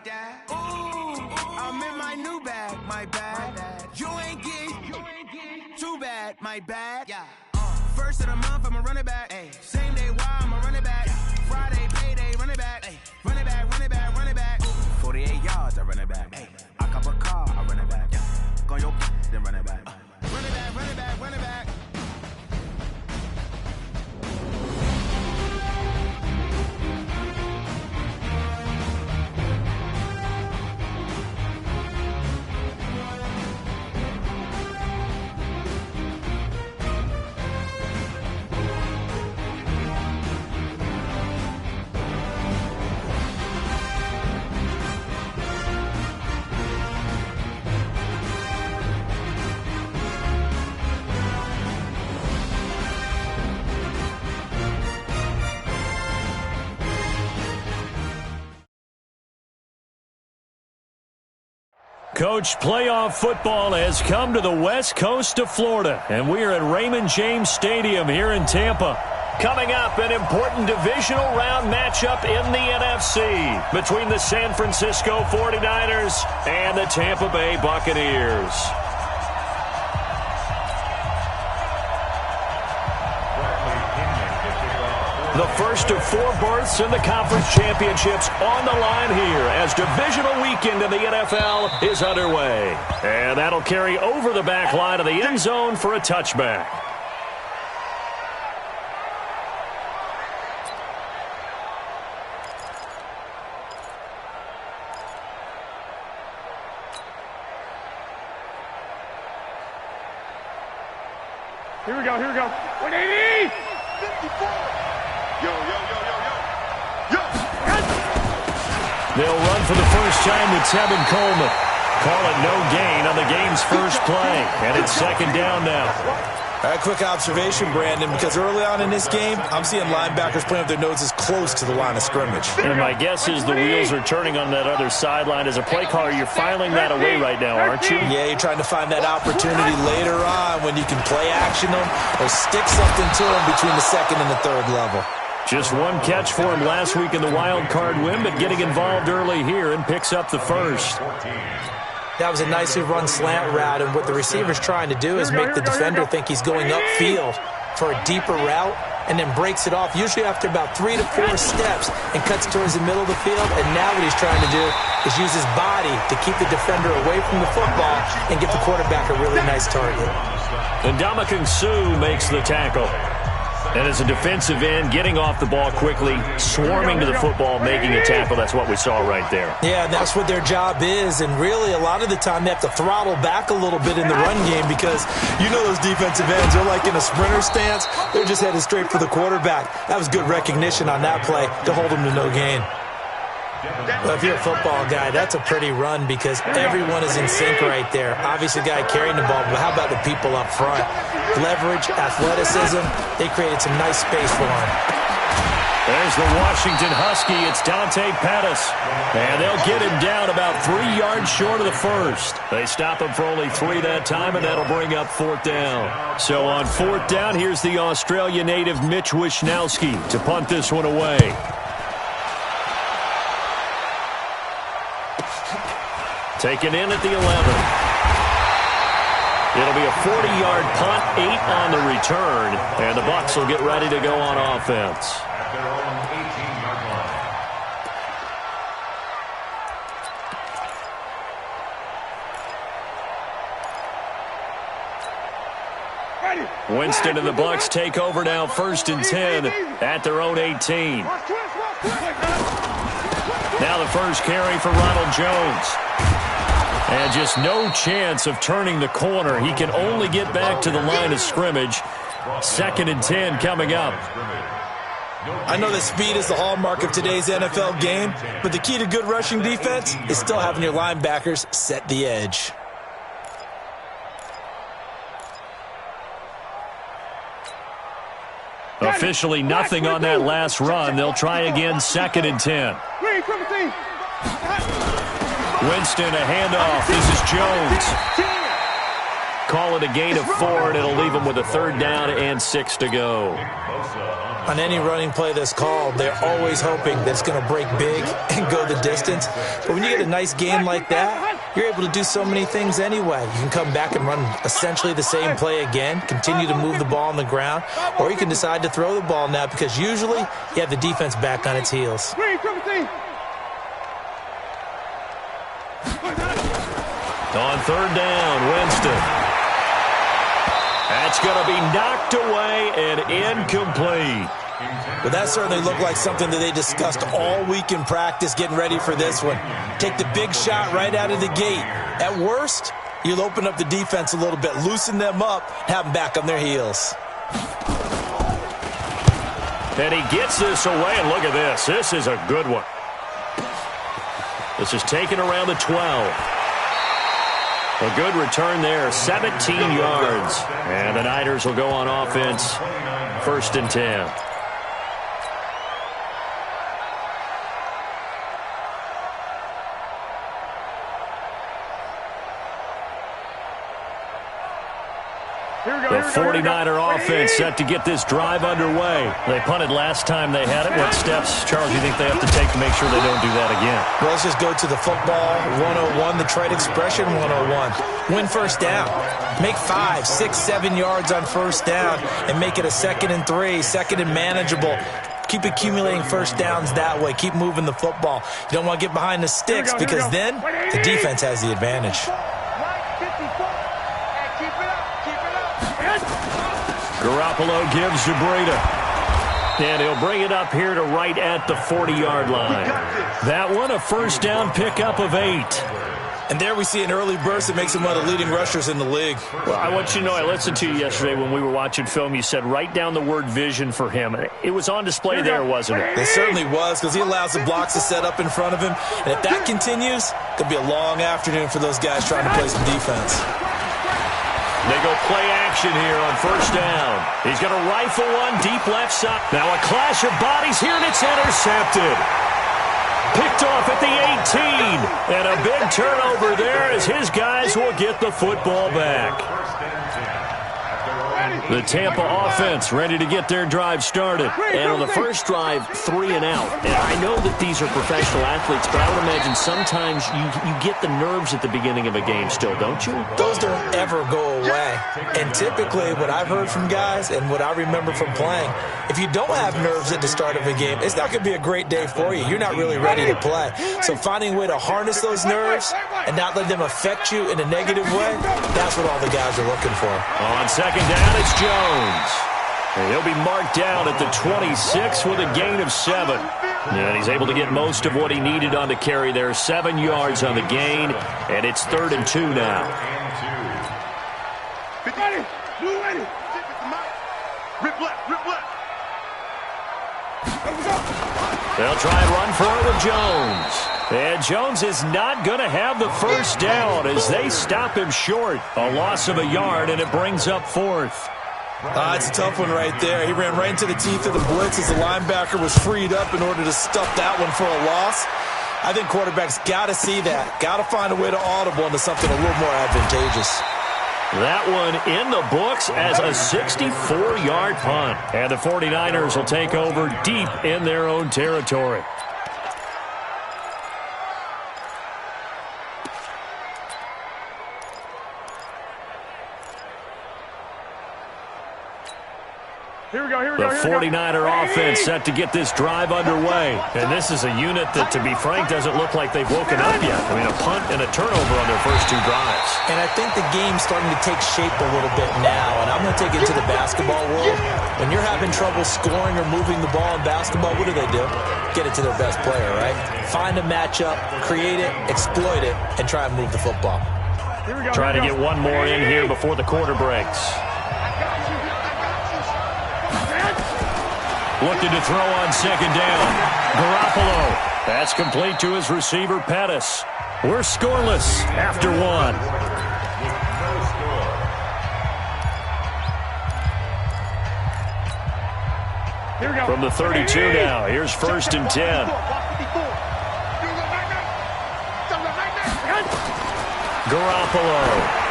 that. Ooh, I'm in my new bag, my bad. You ain't get too bad, my bad. Yeah. First of the month, I'ma run it back. Ay. Same day, why I'ma run it back. Friday, payday, run it back. Ay. Run it back, run it back, run it back. 48 yards, I run it back. Ay. I cop a car, I run it back. Yeah. Go your then run it back. Run it back, run it back, run it back. Coach, playoff football has come to the west coast of Florida, and we are at Raymond James Stadium here in Tampa. Coming up, an important divisional round matchup in the NFC between the San Francisco 49ers and the Tampa Bay Buccaneers. The first of 4 berths in the conference championships on the line here as divisional weekend in the NFL is underway. And that'll carry over the back line of the end zone for a touchback. Here we go, here we go. 180! 54! Yo. They'll run for the first time with Tevin Coleman. Call it no gain on the game's first play. And it's second down now. A quick observation, Brandon, because early on in this game, I'm seeing linebackers playing with their noses close to the line of scrimmage. And my guess is the wheels are turning on that other sideline. As a play caller, you're filing that away right now, aren't you? Yeah, you're trying to find that opportunity later on when you can play action them or stick something to them between the second and the third level. Just one catch for him last week in the wild card win, but getting involved early here and picks up the first. That was a nicely run slant route, and what the receiver's trying to do is make the defender think he's going upfield for a deeper route and then breaks it off, usually after about 3 to 4 steps, and cuts towards the middle of the field. And now what he's trying to do is use his body to keep the defender away from the football and give the quarterback a really nice target. And Ndamukong Suh makes the tackle. And as a defensive end, getting off the ball quickly, swarming to the football, making a tackle, that's what we saw right there. Yeah, that's what their job is, and really a lot of the time they have to throttle back a little bit in the run game because you know those defensive ends, they're like in a sprinter stance. They're just headed straight for the quarterback. That was good recognition on that play to hold them to no gain. Well, if you're a football guy, that's a pretty run because everyone is in sync right there. Obviously, the guy carrying the ball, but how about the people up front? Leverage, athleticism, they created some nice space for him. There's the Washington Husky. It's Dante Pettis. And they'll get him down about 3 yards short of the first. They stop him for only 3 that time, and that'll bring up 4th down. So on 4th down, here's the Australia native Mitch Wishnowsky to punt this one away. Taken in at the 11. It'll be a 40-yard punt, 8 on the return, and the Bucs will get ready to go on offense. Winston and the Bucs take over now, 1st and 10 at their own 18. Now the first carry for Ronald Jones. And just no chance of turning the corner. He can only get back to the line of scrimmage. 2nd and 10 coming up. I know that speed is the hallmark of today's NFL game, but the key to good rushing defense is still having your linebackers set the edge. Officially nothing on that last run. They'll try again, 2nd and 10. Winston, a handoff. This is Jones. call it a gain of 4, and it'll leave them with a 3rd down and 6 to go. On any running play that's called, they're always hoping that it's going to break big and go the distance. But when you get a nice gain like that, you're able to do so many things anyway. You can come back and run essentially the same play again, continue to move the ball on the ground, or you can decide to throw the ball now because usually you have the defense back on its heels. On 3rd down, Winston. That's going to be knocked away and incomplete. Well, that certainly looked like something that they discussed all week in practice getting ready for this one. Take the big shot right out of the gate. At worst, you'll open up the defense a little bit, loosen them up, have them back on their heels. And he gets this away, and look at this. This is a good one. This is taken around the 12. A good return there, 17 yards. And the Niners will go on offense, 1st and 10. The 49er offense set to get this drive underway. They punted last time they had it. What steps, Charles, do you think they have to take to make sure they don't do that again? Well, let's just go to the football 101, the trade expression 101. Win 1st down. Make 5, 6, 7 yards on 1st down and make it a 2nd and 3, 2nd and manageable. Keep accumulating 1st downs that way. Keep moving the football. You don't want to get behind the sticks because then the defense has the advantage. Garoppolo gives to Breida. And he'll bring it up here to right at the 40-yard line. That one, a 1st down pickup of 8. And there we see an early burst that makes him one of the leading rushers in the league. Well, I want you to know, I listened to you yesterday when we were watching film. You said write down the word vision for him. It was on display there, wasn't it? It certainly was, because he allows the blocks to set up in front of him. And if that continues, it'll be a long afternoon for those guys trying to play some defense. They go play action here on 1st down. He's going to rifle one deep left side. Now a clash of bodies here, and it's intercepted. Picked off at the 18. And a big turnover there as his guys will get the football back. The Tampa offense ready to get their drive started. And on the first drive, 3 and out. And I know that these are professional athletes, but I would imagine sometimes you get the nerves at the beginning of a game still, don't you? Those don't ever go away. And typically what I've heard from guys and what I remember from playing, if you don't have nerves at the start of a game, it's not going to be a great day for you. You're not really ready to play. So finding a way to harness those nerves and not let them affect you in a negative way, that's what all the guys are looking for. On 2nd down, it's Jones. And he'll be marked down at the 26 with a gain of 7. And he's able to get most of what he needed on the carry there. 7 yards on the gain, and it's 3rd and 2 now. They'll try and run for it with Jones. And Jones is not going to have the 1st down as they stop him short. A loss of a yard, and it brings up 4th. It's a tough one right there. He ran right into the teeth of the blitz as the linebacker was freed up in order to stuff that one for a loss. I think quarterbacks got to see that. Got to find a way to audible into something a little more advantageous. That one in the books as a 64-yard punt. And the 49ers will take over deep in their own territory. The 49er offense set to get this drive underway. And this is a unit that, to be frank, doesn't look like they've woken up yet. I mean, a punt and a turnover on their first 2 drives. And I think the game's starting to take shape a little bit now. And I'm going to take it to the basketball world. When you're having trouble scoring or moving the ball in basketball, what do? Get it to their best player, right? Find a matchup, create it, exploit it, and try and move the football. Trying to get one more in here before the quarter breaks. Looking to throw on 2nd down. Garoppolo. That's complete to his receiver, Pettis. We're scoreless after 1. From the 32 now, here's 1st and 10. Garoppolo.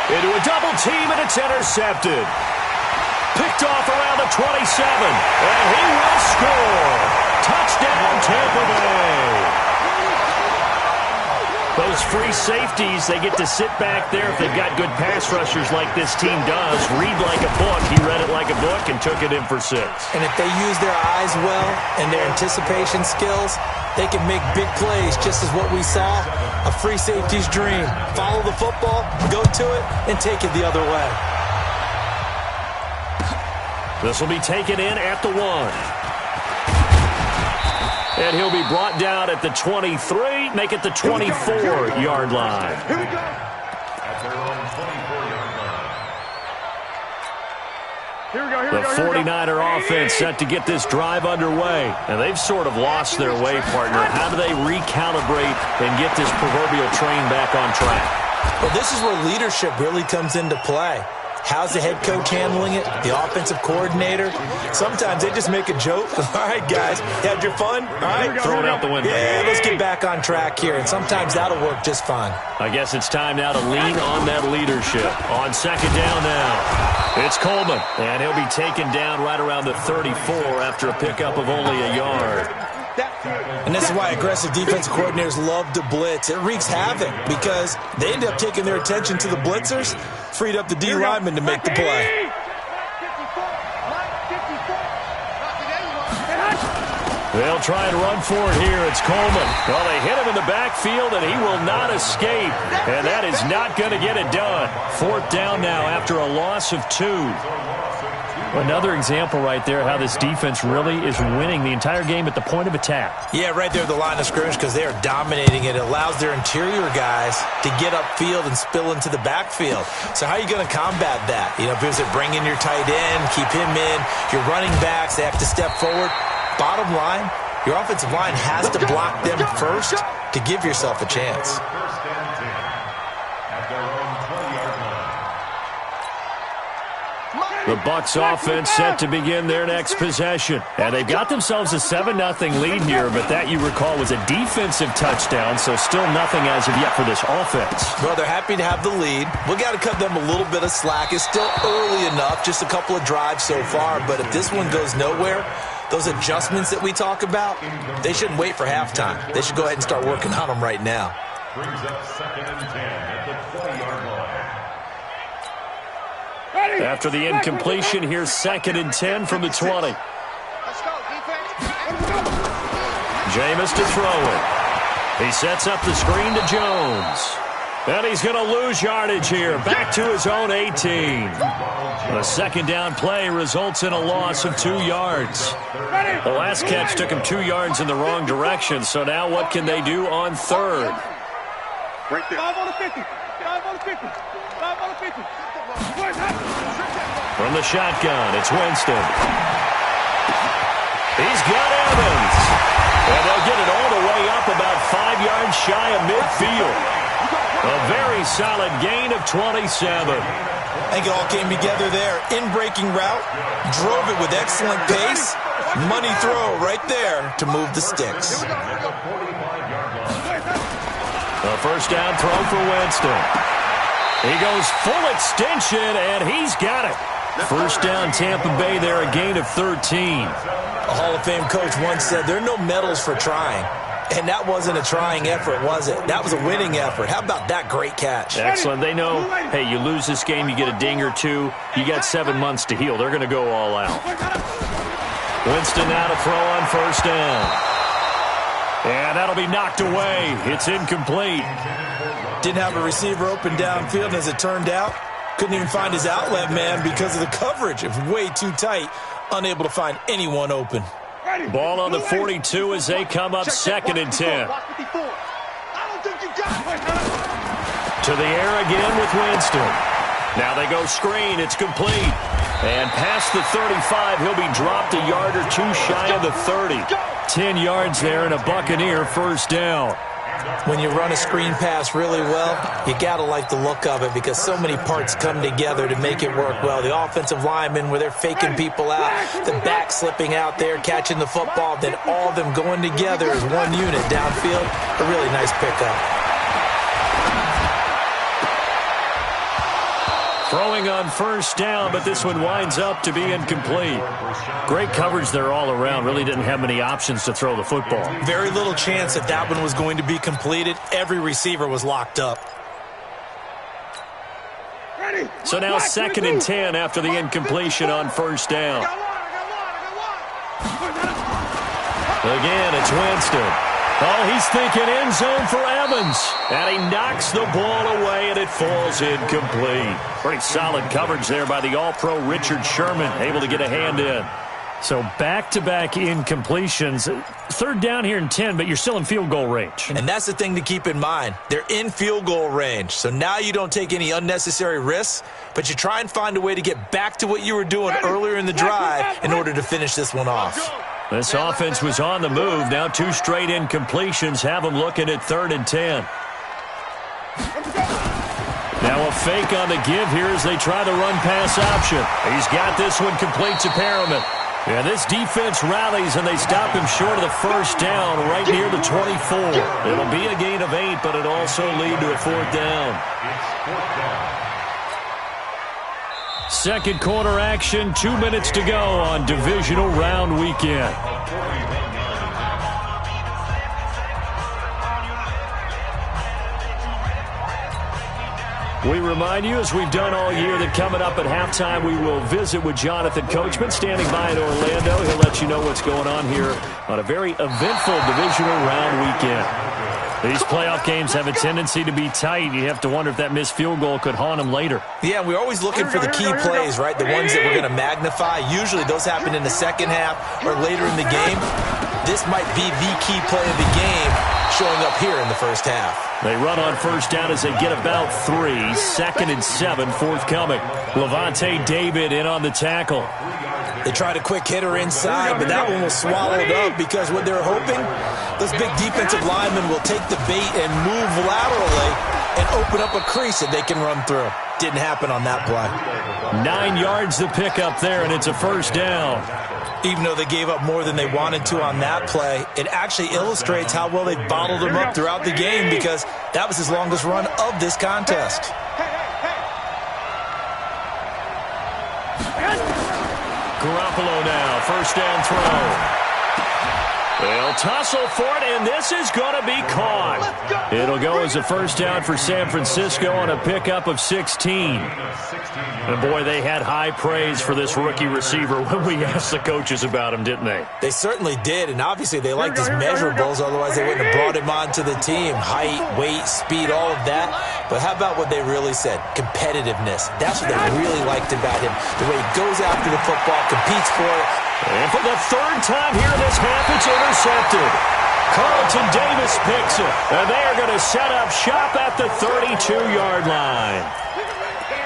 Into a double team, and it's intercepted. Picked off around the 27, and he will score. Touchdown, Tampa Bay. Those free safeties, they get to sit back there if they've got good pass rushers like this team does. Read like a book. He read it like a book and took it in for 6. And if they use their eyes well and their anticipation skills, they can make big plays, just as what we saw. A free safety's dream. Follow the football, go to it, and take it the other way. This will be taken in at the 1. And he'll be brought down at the 23, make it the 24-yard line. Here we go. At their own 24-yard line. Here we go, here we go. The 49er offense set to get this drive underway. And they've sort of lost their way, partner. How do they recalibrate and get this proverbial train back on track? Well, this is where leadership really comes into play. How's the head coach handling it? The offensive coordinator? Sometimes they just make a joke. All right, guys, had your fun? All right, throw it out the window. Yeah, let's get back on track here. And sometimes that'll work just fine. I guess it's time now to lean on that leadership. On second down now, it's Coleman. And he'll be taken down right around the 34 after a pickup of only a yard. And this is why aggressive defensive coordinators love to blitz. It wreaks havoc because they end up taking their attention to the blitzers, freed up the D lineman to make the play. They'll try and run for it here. It's Coleman. Well, they hit him in the backfield, and he will not escape. And that is not going to get it done. 4th down now after a loss of 2. Another example right there how this defense really is winning the entire game at the point of attack. Yeah, right there at the line of scrimmage because they are dominating it. It allows their interior guys to get upfield and spill into the backfield. So how are you going to combat that? You know, because they bring in your tight end, keep him in. Your running backs, they have to step forward. Bottom line, your offensive line has to block them first to give yourself a chance. The Bucs offense set to begin their next possession. And they've got themselves a 7-0 lead here, but that, you recall, was a defensive touchdown, so still nothing as of yet for this offense. Well, they're happy to have the lead. We got to cut them a little bit of slack. It's still early enough, just a couple of drives so far, but if this one goes nowhere, those adjustments that we talk about, they shouldn't wait for halftime. They should go ahead and start working on them right now. Brings up 2nd and 10 at the 20-yard line. After the incompletion, here's 2nd and 10 from the 20. Let's go, defense. Jameis to throw it. He sets up the screen to Jones. And he's going to lose yardage here. Back to his own 18. The 2nd down play results in a loss of 2 yards. The last catch took him 2 yards in the wrong direction, so now what can they do on 3rd? Right there. 5 on the 50. 5 on the 50. 5 on the 50. From the shotgun, it's Winston. He's got Evans. And they'll get it all the way up about 5 yards shy of midfield. A very solid gain of 27. I think it all came together there. In-breaking route, drove it with excellent pace. Money throw right there to move the sticks. A 1st down throw for Winston. He goes full extension, and he's got it. 1st down, Tampa Bay there, a gain of 13. A Hall of Fame coach once said, there are no medals for trying. And that wasn't a trying effort, was it? That was a winning effort. How about that great catch? Excellent. They know, hey, you lose this game, you get a ding or two. You got 7 months to heal. They're going to go all out. Winston now to throw on 1st down. And that'll be knocked away. It's incomplete. Didn't have a receiver open downfield, and as it turned out, couldn't even find his outlet man because of the coverage. It was way too tight, unable to find anyone open. Ball on the 42 as they come up 2nd and 10. To the air again with Winston. Now they go screen. It's complete. And past the 35, he'll be dropped a yard or 2 shy of the 30. 10 yards there and a Buccaneer 1st down. When you run a screen pass really well, you got to like the look of it because so many parts come together to make it work well. The offensive linemen, where they're faking people out, the back slipping out there, catching the football, then all of them going together as one unit downfield. A really nice pickup. Throwing on first down, but this one winds up to be incomplete. Great coverage there all around. Really didn't have many options to throw the football. Very little chance that that one was going to be completed. Every receiver was locked up. So now 2nd and 10 after the incompletion on first down. Again, it's Winston. Oh, he's thinking end zone for Evans. And he knocks the ball away, and it falls incomplete. Pretty solid coverage there by the All-Pro Richard Sherman, able to get a hand in. So back-to-back incompletions. 3rd down here and 10, but you're still in field goal range. And that's the thing to keep in mind. They're in field goal range. So now you don't take any unnecessary risks, but you try and find a way to get back to what you were doing earlier in the drive in order to finish this one off. This offense was on the move. Now 2 straight incompletions have them looking at 3rd and 10. Now a fake on the give here as they try the run-pass option. He's got this one complete to Perriman. Yeah, this defense rallies, and they stop him short of the first down right near the 24. It'll be a gain of 8, but it'll also lead to a 4th down. Second quarter action, 2 minutes to go on divisional round weekend. We remind you, as we've done all year, that coming up at halftime, we will visit with Jonathan Coachman standing by in Orlando. He'll let you know what's going on here on a very eventful divisional round weekend. These playoff games have a tendency to be tight. You have to wonder if that missed field goal could haunt them later. Yeah, we're always looking for the key plays, right? The ones that we're going to magnify. Usually those happen in the second half or later in the game. This might be the key play of the game showing up here in the first half. They run on first down as they get about 3. 2nd and 7 forthcoming. Levante David in on the tackle. They tried a quick hitter inside, but that one was swallowed up because what they're hoping, those big defensive linemen will take the bait and move laterally and open up a crease that they can run through. Didn't happen on that play. 9 yards to pick up there, and it's a first down. Even though they gave up more than they wanted to on that play, it actually illustrates how well they bottled them up throughout the game because that was his longest run of this contest. Garoppolo now, first down throw. They'll tussle for it, and this is going to be caught. It'll go as a first down for San Francisco on a pickup of 16. And, boy, they had high praise for this rookie receiver when we asked the coaches about him, didn't they? They certainly did, and obviously they liked his measurables, otherwise they wouldn't have brought him onto the team. Height, weight, speed, all of that. But how about what they really said? Competitiveness. That's what they really liked about him. The way he goes after the football, competes for it. And for the 3rd time here in this half, it's intercepted. Carlton Davis picks it, and they are going to set up shop at the 32-yard line.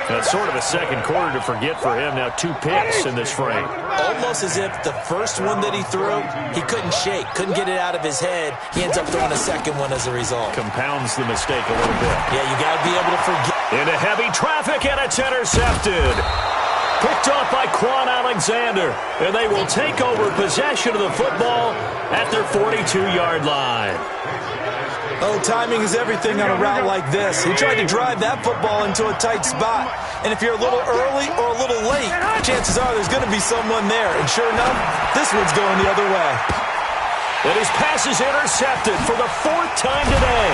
That's sort of a second quarter to forget for him. Now 2 picks in this frame. Almost as if the first one that he threw, he couldn't shake, couldn't get it out of his head. He ends up throwing a second one as a result. Compounds the mistake a little bit. Yeah, you got to be able to forget. Into heavy traffic, and it's intercepted. Picked off by Quan Alexander, and they will take over possession of the football at their 42-yard line. Oh, timing is everything on a route like this. He tried to drive that football into a tight spot. And if you're a little early or a little late, chances are there's going to be someone there. And sure enough, this one's going the other way. And his pass is intercepted for the 4th time today.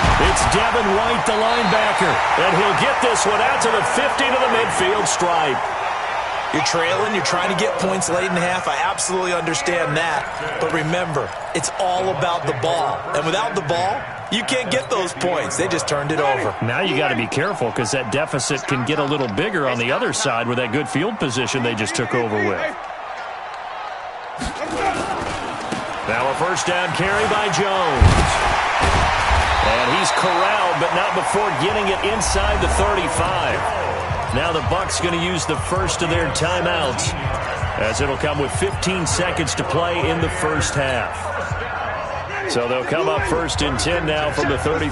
It's Devin White, the linebacker. And he'll get this one out to the 50 to the midfield stripe. You're trailing, you're trying to get points late in the half. I absolutely understand that. But remember, it's all about the ball. And without the ball, you can't get those points. They just turned it over. Now you got to be careful because that deficit can get a little bigger on the other side with that good field position they just took over with. Now a first down carry by Jones. And he's corralled, but not before getting it inside the 35. Now the Bucs going to use the first of their timeouts as it'll come with 15 seconds to play in the first half. So they'll come up 1st and 10 now from the 33.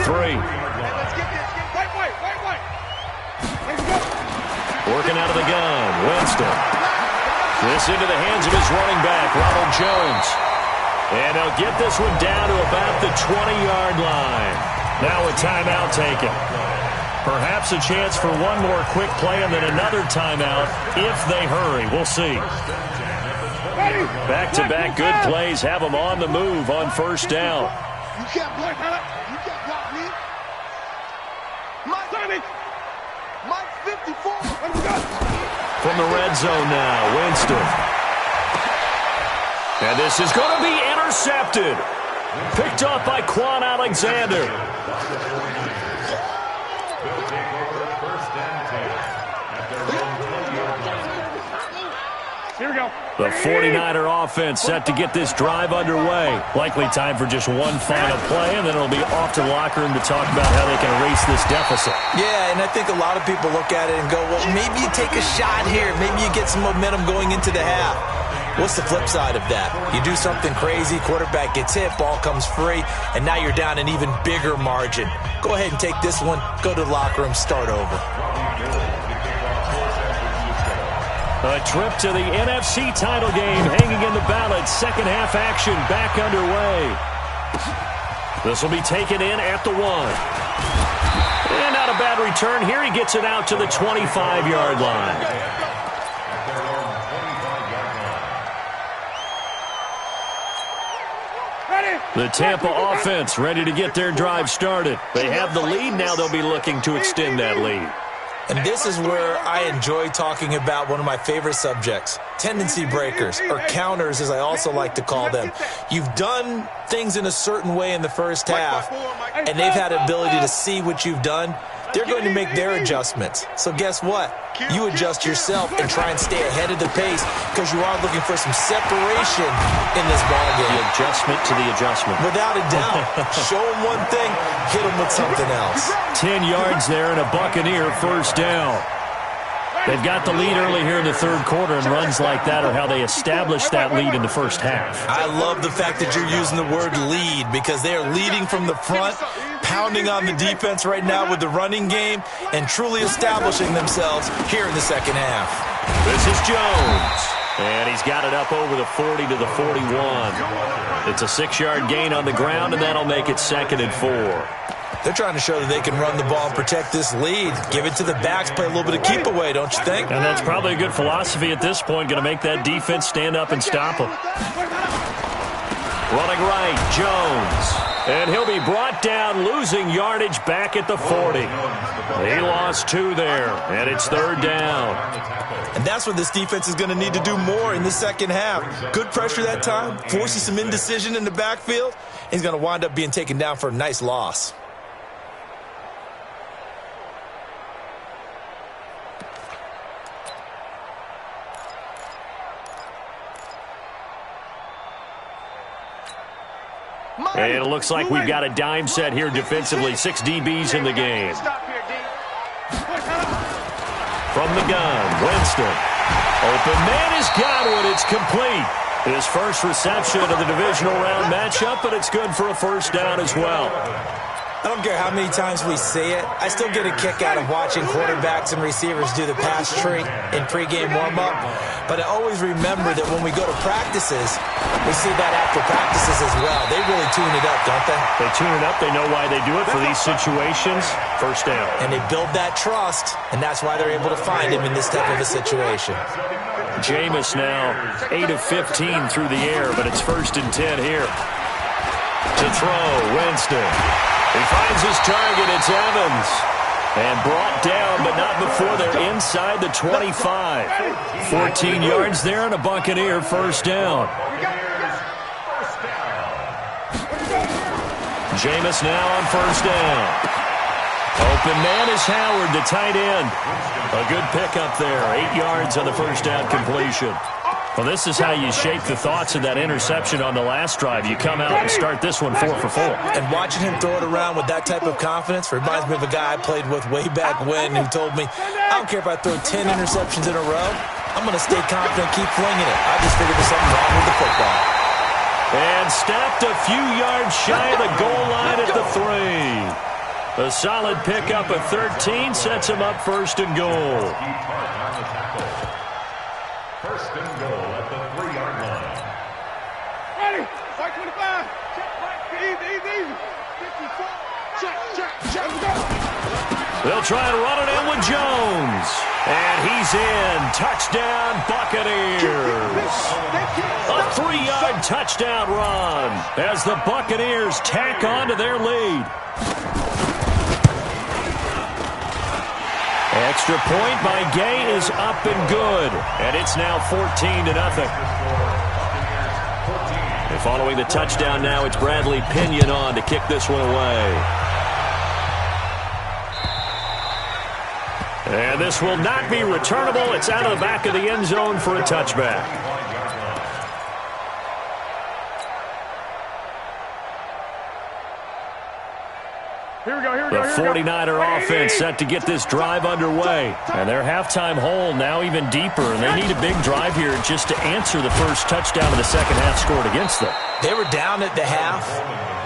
Working out of the gun, Winston. This into the hands of his running back, Ronald Jones. And he'll get this one down to about the 20-yard line. Now a timeout taken. Perhaps a chance for one more quick play and then another timeout if they hurry. We'll see. Back-to-back good plays have them on the move on first down. You can't block me. You can't block me. Mike 54. From the red zone now, Winston. And this is going to be intercepted. Picked off by Quan Alexander. Here we go. The 49er offense set to get this drive underway. Likely time for just one final play, and then it'll be off to the locker room to talk about how they can erase this deficit. Yeah, and I think a lot of people look at it and go, well, maybe you take a shot here. Maybe you get some momentum going into the half. What's the flip side of that? You do something crazy, quarterback gets hit, ball comes free, and now you're down an even bigger margin. Go ahead and take this one, go to the locker room, start over. A trip to the NFC title game hanging in the balance. Second half action back underway. This will be taken in at the 1. And not a bad return here. He gets it out to the 25-yard line. The Tampa offense ready to get their drive started. They have the lead. Now they'll be looking to extend that lead. And this is where I enjoy talking about one of my favorite subjects, tendency breakers, or counters as I also like to call them. You've done things in a certain way in the first half, and they've had the ability to see what you've done. They're going to make their adjustments. So guess what? You adjust yourself and try and stay ahead of the pace because you are looking for some separation in this ballgame. The adjustment to the adjustment. Without a doubt. Show them one thing, hit them with something else. 10 yards there and a Buccaneer first down. They've got the lead early here in the third quarter, and runs like that are how they established that lead in the first half. I love the fact that you're using the word lead because they are leading from the front, pounding on the defense right now with the running game, and truly establishing themselves here in the second half. This is Jones, and he's got it up over the 40 to the 41. It's a 6-yard gain on the ground, and that'll make it 2nd and 4. They're trying to show that they can run the ball and protect this lead. Give it to the backs, play a little bit of keep away, don't you think? And that's probably a good philosophy at this point, going to make that defense stand up and stop them. Running right, Jones. And he'll be brought down, losing yardage back at the 40. He lost 2 there, and it's 3rd down. And that's what this defense is going to need to do more in the second half. Good pressure that time, forces some indecision in the backfield. He's going to wind up being taken down for a nice loss. And it looks like we've got a dime set here defensively. 6 DBs in the game. From the gun, Winston. Open man has got one. It's complete. His first reception of the divisional round matchup, but it's good for a first down as well. I don't care how many times we say it. I still get a kick out of watching quarterbacks and receivers do the pass tree in pregame warm-up. But I always remember that when we go to practices, we see that after practices as well. They really tune it up, don't they? They tune it up. They know why they do it for these situations. First down. And they build that trust, and that's why they're able to find him in this type of a situation. Jameis now 8 of 15 through the air, but it's 1st and 10 here. To throw, Winston. He finds his target. It's Evans. And brought down, but not before they're inside the 25. 14 yards there and a Buccaneer first down. Jameis now on first down. Open man is Howard, the tight end. A good pickup there. 8 yards on the first down completion. Well, this is how you shape the thoughts of that interception on the last drive. You come out and start this one 4 for 4. And watching him throw it around with that type of confidence reminds me of a guy I played with way back when who told me, I don't care if I throw 10 interceptions in a row. I'm going to stay confident, keep flinging it. I just figured there's something wrong with the football. And stopped a few yards shy of the goal line at the 3. A solid pickup of 13 sets him up 1st and goal. First and goal at the 3-yard line. Ready? White 25. Check, right. Easy, easy, easy. 54. Check, check, check. Let's go. They'll try and run it in with Jones. And he's in. Touchdown, Buccaneers. A 3-yard touchdown run as the Buccaneers tack on to their lead. Extra point by Gay is up and good. And it's now 14-0. And following the touchdown now, it's Bradley Pinion on to kick this one away. And this will not be returnable. It's out of the back of the end zone for a touchback. Here we go, here we The go, here we go. 49er offense set to get this drive underway. And their halftime hole now even deeper. And they need a big drive here just to answer the first touchdown of the second half scored against them. They were down at the half.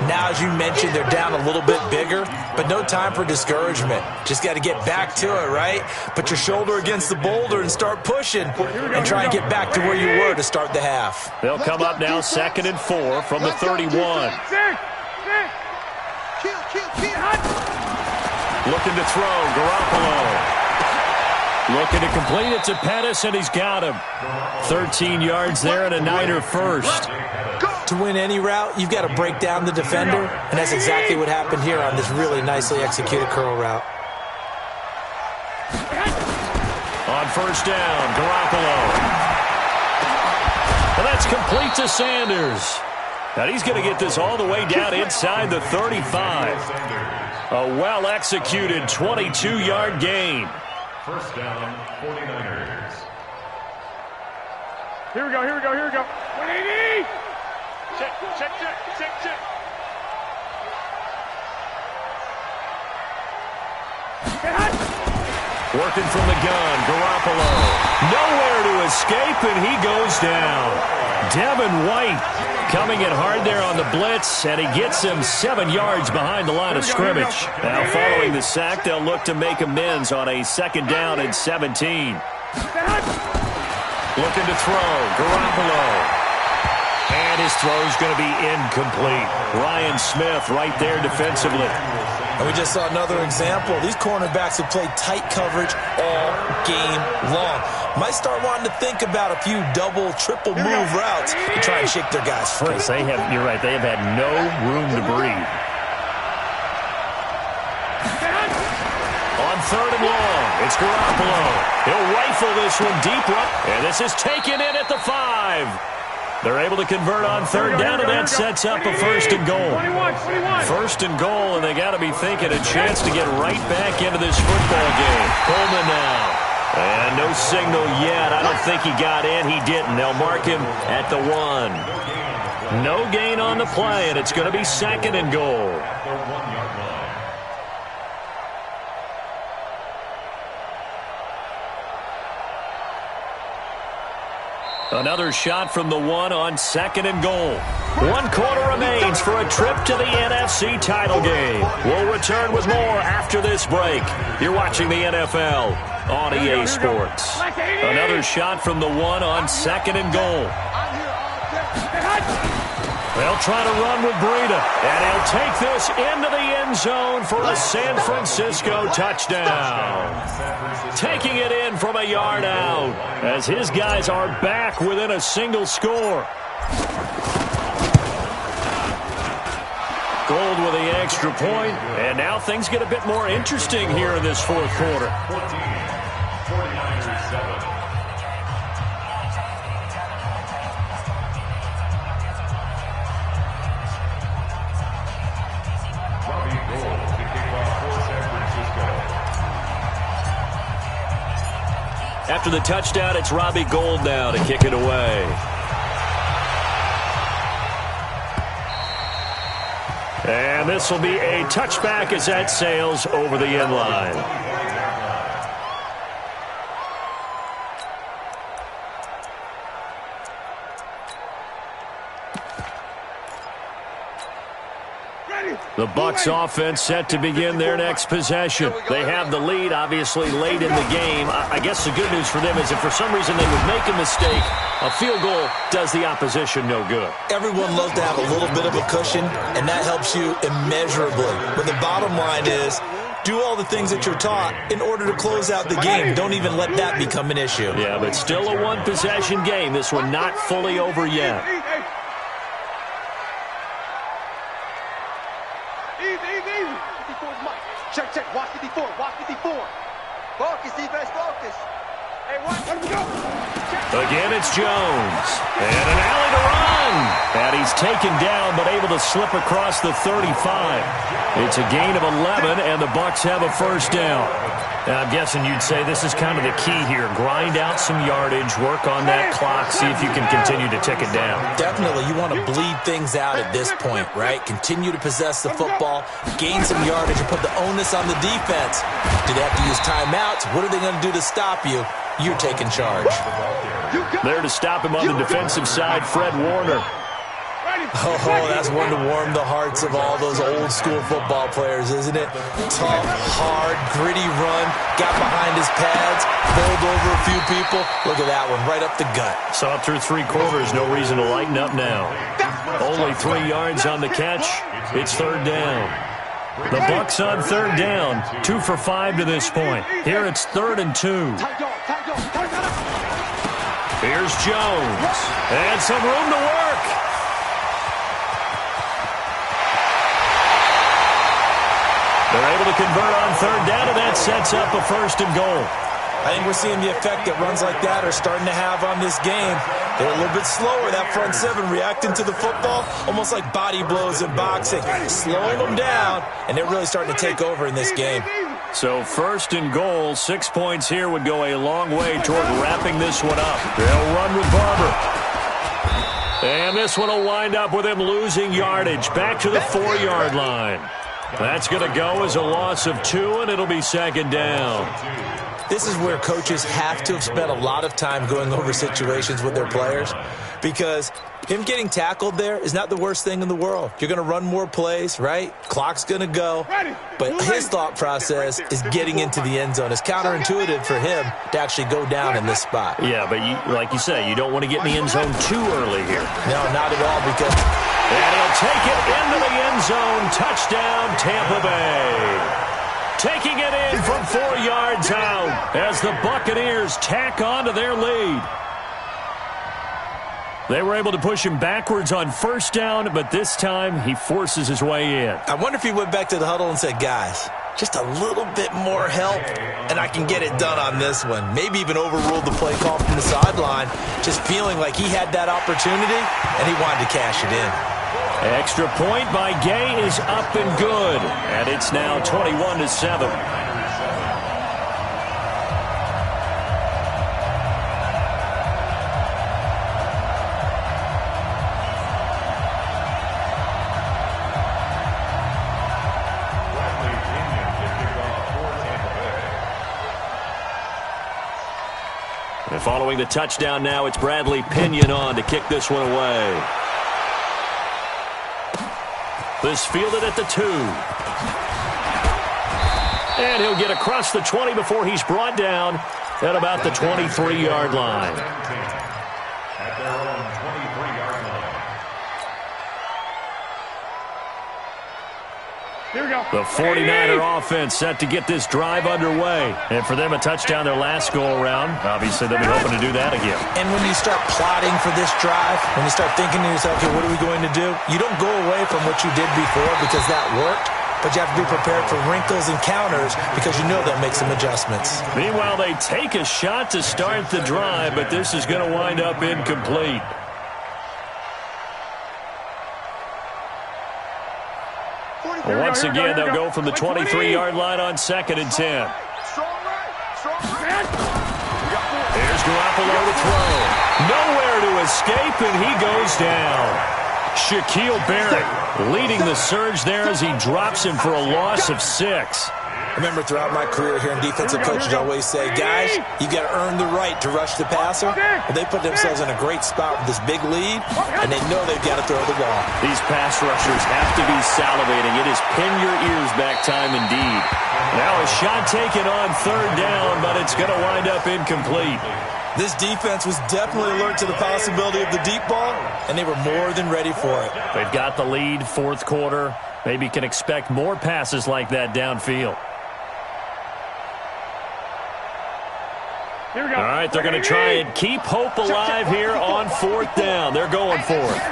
Now, as you mentioned, they're down a little bit bigger, but no time for discouragement. Just got to get back to it, right? Put your shoulder against the boulder and start pushing and try and get back to where you were to start the half. They'll come up now 2nd and 4 from the 31. Looking to throw, Garoppolo. Looking to complete it to Pettis, and he's got him. 13 yards there and a Niner first. To win any route, you've got to break down the defender, and that's exactly what happened here on this really nicely executed curl route. On first down, Garoppolo. And that's complete to Sanders. Now he's going to get this all the way down inside the 35. A well-executed 22-yard gain. First down, 49ers. Here we go, here we go, here we go. 180! Check. Working from the gun, Garoppolo. Nowhere to escape, and he goes down. Devin White coming in hard there on the blitz, and he gets him 7 yards behind the line of scrimmage. Now following the sack, they'll look to make amends on a 2nd down and 17. Looking to throw, Garoppolo. And his throw's going to be incomplete. Ryan Smith right there defensively. And we just saw another example. These cornerbacks have played tight coverage all game long. Might start wanting to think about a few double, triple move routes to try and shake their guys free. You're right, they have had no room to breathe. On 3rd and long, it's Garoppolo. He'll rifle this one deep right. And this is taken in at the 5. They're able to convert on 3rd down, and that sets up a 1st and goal. 1st and goal, and they got to be thinking a chance to get right back into this football game. Coleman now. And no signal yet. I don't think he got in. He didn't. They'll mark him at the 1. No gain on the play, and it's going to be 2nd and goal. Another shot from the 1 on 2nd and goal. 1 quarter remains for a trip to the NFC title game. We'll return with more after this break. You're watching the NFL on EA Sports. Another shot from the 1 on 2nd and goal. They'll try to run with Breida, and he'll take this into the end zone for a San Francisco touchdown. Taking it in from a yard out as his guys are back within a single score. Gold with the extra point, and now things get a bit more interesting here in this 4th quarter. 49ers 7. After the touchdown, it's Robbie Gould now to kick it away. And this will be a touchback as that sails over the end line. The Bucs offense set to begin their next possession. They have the lead, obviously, late in the game. I guess the good news for them is if for some reason they would make a mistake, a field goal does the opposition no good. Everyone loves to have a little bit of a cushion, and that helps you immeasurably. But the bottom line is Do all the things that you're taught in order to close out the game. Don't even let that become an issue. Yeah, but still a one-possession game. This one not fully over yet. Easy. 54's Mike. Check. Watch 54. Focus, defense, focus. Hey, let him go. Again, it's Jones. And an alley to run. And he's taken down, but able to slip across the 35. It's a gain of 11, and the Bucs have a first down. Now, I'm guessing you'd say this is kind of the key here. Grind out some yardage, work on that clock, see if you can continue to tick it down. Definitely, you want to bleed things out at this point, right? Continue to possess the football, gain some yardage, and put the onus on the defense. Do they have to use timeouts? What are they going to do to stop you? You're taking charge. There to stop him on the defensive side, Fred Warner. Oh, that's one to warm the hearts of all those old-school football players, isn't it? Tough, hard, gritty run, got behind his pads, bowled over a few people. Look at that one, right up the gut. Saw it through 3 quarters, no reason to lighten up now. Only 3 yards on the catch. It's third down. The Bucs on third down, 2 for 5 to this point. Here it's 3rd and 2. Here's Jones, and some room to work. They're able to convert on third down, and that sets up a 1st and goal. I think we're seeing the effect that runs like that are starting to have on this game. They're a little bit slower, that front 7, reacting to the football, almost like body blows in boxing, slowing them down, and they're really starting to take over in this game. So 1st and goal, 6 points here would go a long way toward wrapping this one up. They'll run with Barber. And this one will wind up with him losing yardage, back to the 4-yard line. That's going to go as a loss of 2, and it'll be 2nd down. This is where coaches have to have spent a lot of time going over situations with their players, because him getting tackled there is not the worst thing in the world. You're going to run more plays, right? Clock's going to go. But his thought process is getting into the end zone. It's counterintuitive for him to actually go down in this spot. Yeah, but like you say, you don't want to get in the end zone too early here. No, not at all, because... And he'll take it into the end zone. Touchdown, Tampa Bay. Taking it in from 4 yards out as the Buccaneers tack on to their lead. They were able to push him backwards on 1st down, but this time he forces his way in. I wonder if he went back to the huddle and said, guys, just a little bit more help, and I can get it done on this one. Maybe even overruled the play call from the sideline, just feeling like he had that opportunity, and he wanted to cash it in. Extra point by Gay is up and good, and it's now 21-7. And following the touchdown now, it's Bradley Pinion on to kick this one away. This fielded at the 2. And he'll get across the 20 before he's brought down at about the 23-yard line. At their own 23-yard line. Here we go. The 49er offense set to get this drive underway. And for them, a touchdown their last go-around. Obviously, they'll be hoping to do that again. And when you start plotting for this drive, when you start thinking to yourself, okay, what are we going to do? You don't go away from what you did before because that worked, but you have to be prepared for wrinkles and counters because you know they'll make some adjustments. Meanwhile, they take a shot to start the drive, but this is going to wind up incomplete. Once again, they'll go from the 23-yard line on 2nd and 10. Here's Garoppolo to throw. Nowhere to escape, and he goes down. Shaquille Barrett leading the surge there as he drops him for a loss of 6. I remember throughout my career here in defensive coaches, I always say, guys, you got to earn the right to rush the passer. Well, they put themselves in a great spot with this big lead, and they know they've got to throw the ball. These pass rushers have to be salivating. It is pin your ears back time indeed. Now a shot taken on 3rd down, but it's going to wind up incomplete. This defense was definitely alert to the possibility of the deep ball, and they were more than ready for it. They've got the lead, 4th quarter. Maybe can expect more passes like that downfield. Here we go. All right, they're going to try and keep hope alive here on 4th down. They're going for it.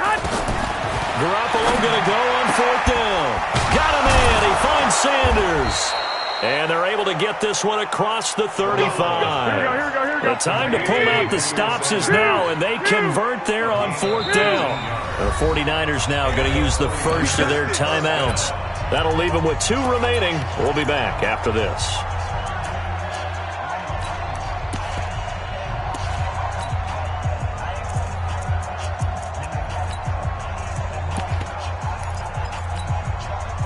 Garoppolo going to go on 4th down. Got him in. He finds Sanders. And they're able to get this one across the 35. Here we go. The time to pull out the stops is now, and they convert there on 4th down. The 49ers now going to use the first of their timeouts. That'll leave them with 2 remaining. We'll be back after this.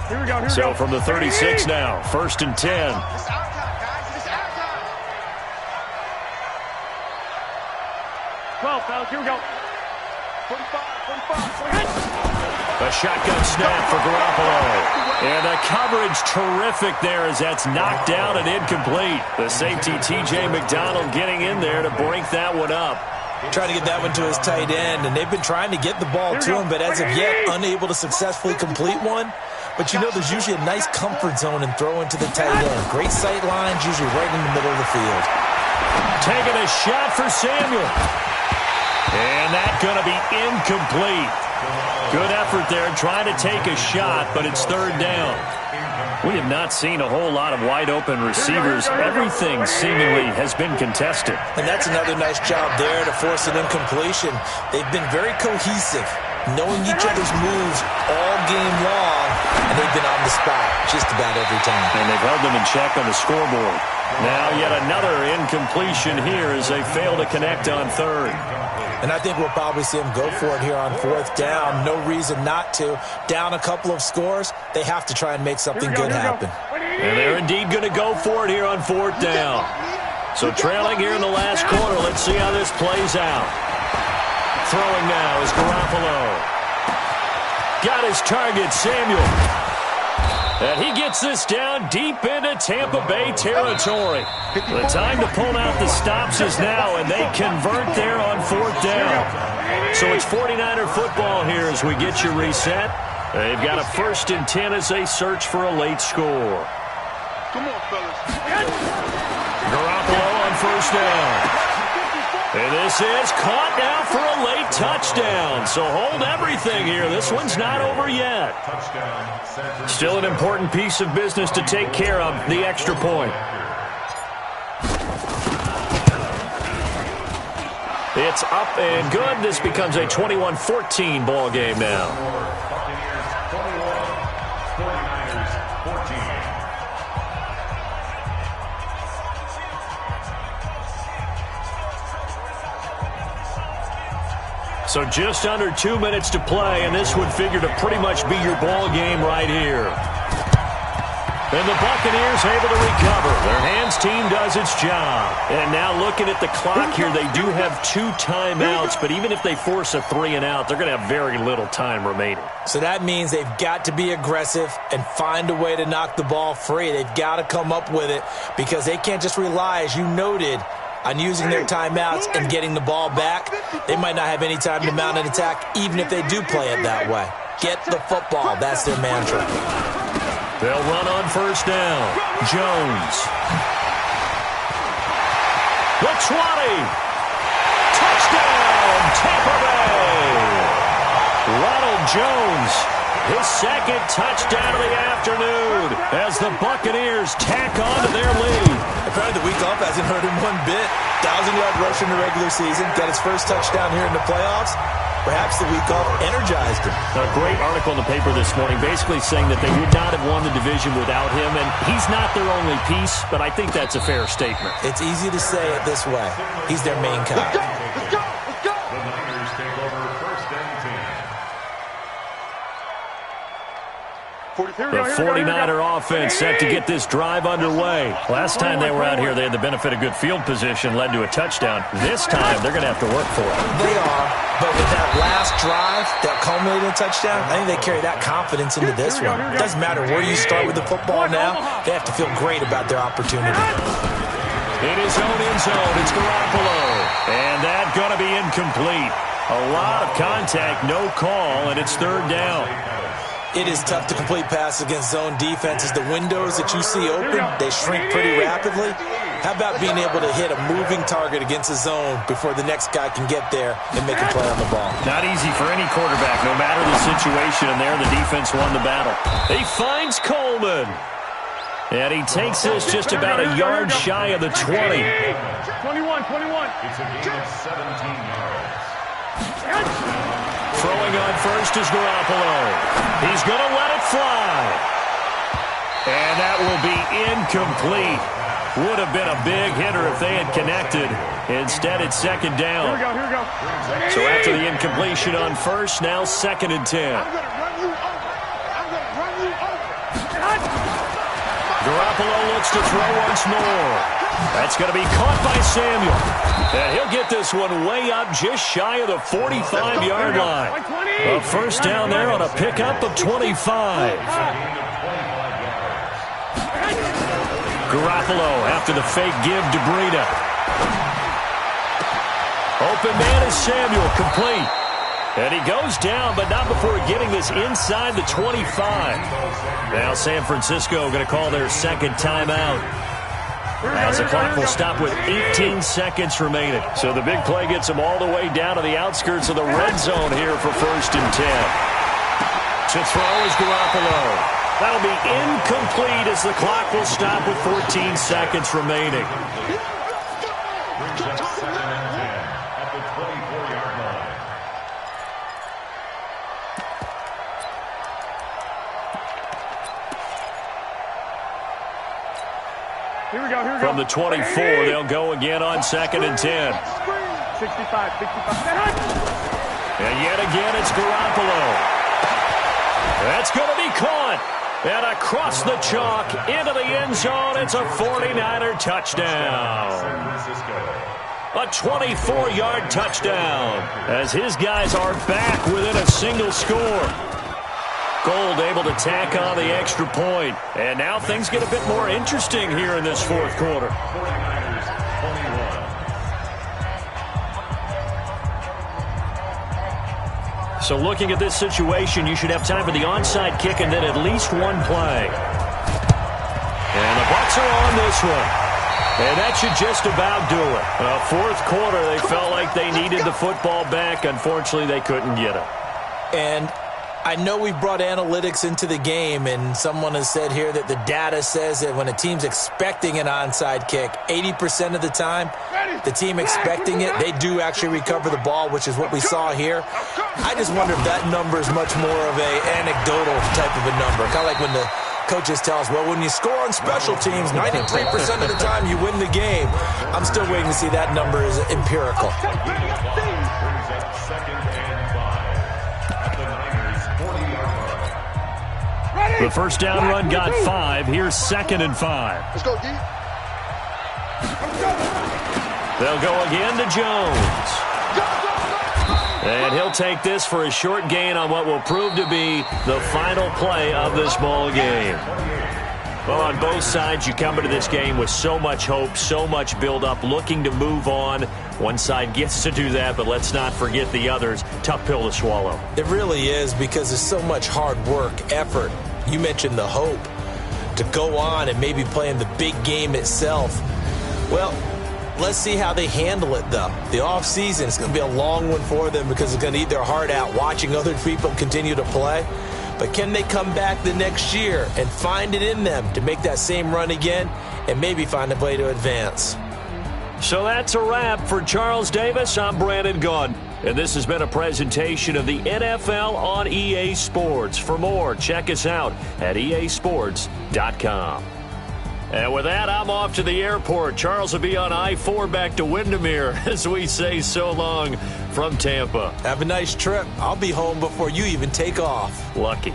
Here we go. So from the 36 now, 1st and 10. It's our time, guys. It's our time. 12, fellas. Here we go. 45. A shotgun snap for Garoppolo. And the coverage terrific there as that's knocked down and incomplete. The safety, T.J. McDonald, getting in there to break that one up. Trying to get that one to his tight end, and they've been trying to get the ball to him, but as of yet, unable to successfully complete one. But you know there's usually a nice comfort zone in throwing to the tight end. Great sight lines, usually right in the middle of the field. Taking a shot for Samuel. And that's going to be incomplete. Good effort there trying to take a shot, but it's 3rd down. We have not seen a whole lot of wide-open receivers. Everything seemingly has been contested. And that's another nice job there to force an incompletion. They've been very cohesive, knowing each other's moves all game long, and they've been on the spot just about every time. And they've held them in check on the scoreboard. Now yet another incompletion here as they fail to connect on 3rd. And I think we'll probably see them go for it here on 4th down. No reason not to. Down a couple of scores, they have to try and make something good happen. And they're indeed going to go for it here on 4th down. So trailing here in the last quarter, let's see how this plays out. Throwing now is Garoppolo. Got his target, Samuel. And he gets this down deep into Tampa Bay territory. The time to pull out the stops is now, and they convert there on 4th down. So it's 49er football here as we get you reset. They've got a 1st and 10 as they search for a late score. Come on, fellas. Garoppolo on 1st down. And this is caught now for a late touchdown. So hold everything here. This one's not over yet. Still an important piece of business to take care of, the extra point. It's up and good. This becomes a 21-14 ball game now. Buccaneers 21, 49ers 14. So just under 2 minutes to play, and this would figure to pretty much be your ball game right here. And the Buccaneers able to recover. Their hands team does its job. And now looking at the clock here, they do have 2 timeouts, but even if they force a 3 and out, they're going to have very little time remaining. So that means they've got to be aggressive and find a way to knock the ball free. They've got to come up with it because they can't just rely, as you noted, on using their timeouts and getting the ball back. They might not have any time to mount an attack, even if they do play it that way. Get the football. That's their mantra. They'll run on 1st down. Jones. The 20. Touchdown, Tampa Bay. Ronald Jones, his 2nd touchdown of the afternoon as the Buccaneers tack on to their lead. Apparently the week off hasn't hurt him one bit. 1,000-yard rush in the regular season. Got his first touchdown here in the playoffs. Perhaps the week off energized him. A great article in the paper this morning basically saying that they would not have won the division without him, and he's not their only piece, but I think that's a fair statement. It's easy to say it this way. He's their main guy. Let's go. The Niners take over 1st and 10. The 49er offense set to get this drive underway. Last time they were out here, they had the benefit of good field position, led to a touchdown. This time, they're going to have to work for it. They are, but with that last drive that culminated in a touchdown, I think they carry that confidence into this one. It doesn't matter where you start with the football now. They have to feel great about their opportunity. In his own end zone, it's Garoppolo. And that's going to be incomplete. A lot of contact, no call, and it's 3rd down. It is tough to complete passes against zone defenses. The windows that you see open, they shrink pretty rapidly. How about being able to hit a moving target against the zone before the next guy can get there and make a play on the ball? Not easy for any quarterback, no matter the situation, and there the defense won the battle. He finds Coleman. And he takes this just about a yard shy of the 20. 21. It's a gain of 17 yards. Throwing on first is Garoppolo. He's going to let it fly. And that will be incomplete. Would have been a big hitter if they had connected. Instead, it's second down. Here we go. So after the incompletion on first, now 2nd and 10. I'm going to run you over. Garoppolo looks to throw once more. That's going to be caught by Samuel. And he'll get this one way up just shy of the 45-yard line. A first down there on a pickup of 25. Garoppolo after the fake give to Breida. Open man is Samuel, complete. And he goes down, but not before getting this inside the 25. Now San Francisco going to call their second timeout, as the clock will stop with 18 seconds remaining. So the big play gets them all the way down to the outskirts of the red zone here for 1st and 10. To throw is Garoppolo. That'll be incomplete as the clock will stop with 14 seconds remaining. Brings up 2nd and 10 at the 24-yard line. Here we go. From the 24, they'll go again on 2nd and 10. 65. And yet again, it's Garoppolo. That's going to be caught. And across the chalk, into the end zone, it's a 49er touchdown. A 24-yard touchdown, as his guys are back within a single score. Gold able to tack on the extra point. And now things get a bit more interesting here in this 4th quarter. 49ers 21. So looking at this situation, you should have time for the onside kick and then at least one play. And the Bucs are on this one. And that should just about do it. 4th quarter, they felt like they needed the football back. Unfortunately, they couldn't get it. And I know we've brought analytics into the game, and someone has said here that the data says that when a team's expecting an onside kick, 80% of the time, the team expecting it, they do actually recover the ball, which is what we saw here. I just wonder if that number is much more of an anecdotal type of a number. Kind of like when the coaches tell us, well, when you score on special teams, 93% of the time you win the game. I'm still waiting to see that number is empirical. Brings up 2nd and 5 at the Niners 40-yard line. The first down run got 5. Here's 2nd and 5. Let's go, D. They'll go again to Jones. And he'll take this for a short gain on what will prove to be the final play of this ball game. Well, on both sides, you come into this game with so much hope, so much build-up, looking to move on. One side gets to do that, but let's not forget the others. Tough pill to swallow. It really is, because there's so much hard work, effort. You mentioned the hope to go on and maybe play in the big game itself. Well, let's see how they handle it, though. The offseason is going to be a long one for them because it's going to eat their heart out watching other people continue to play. But can they come back the next year and find it in them to make that same run again and maybe find a way to advance? So that's a wrap for Charles Davis. I'm Brandon Gaudin, and this has been a presentation of the NFL on EA Sports. For more, check us out at easports.com. And with that, I'm off to the airport. Charles will be on I-4 back to Windermere as we say so long from Tampa. Have a nice trip. I'll be home before you even take off. Lucky.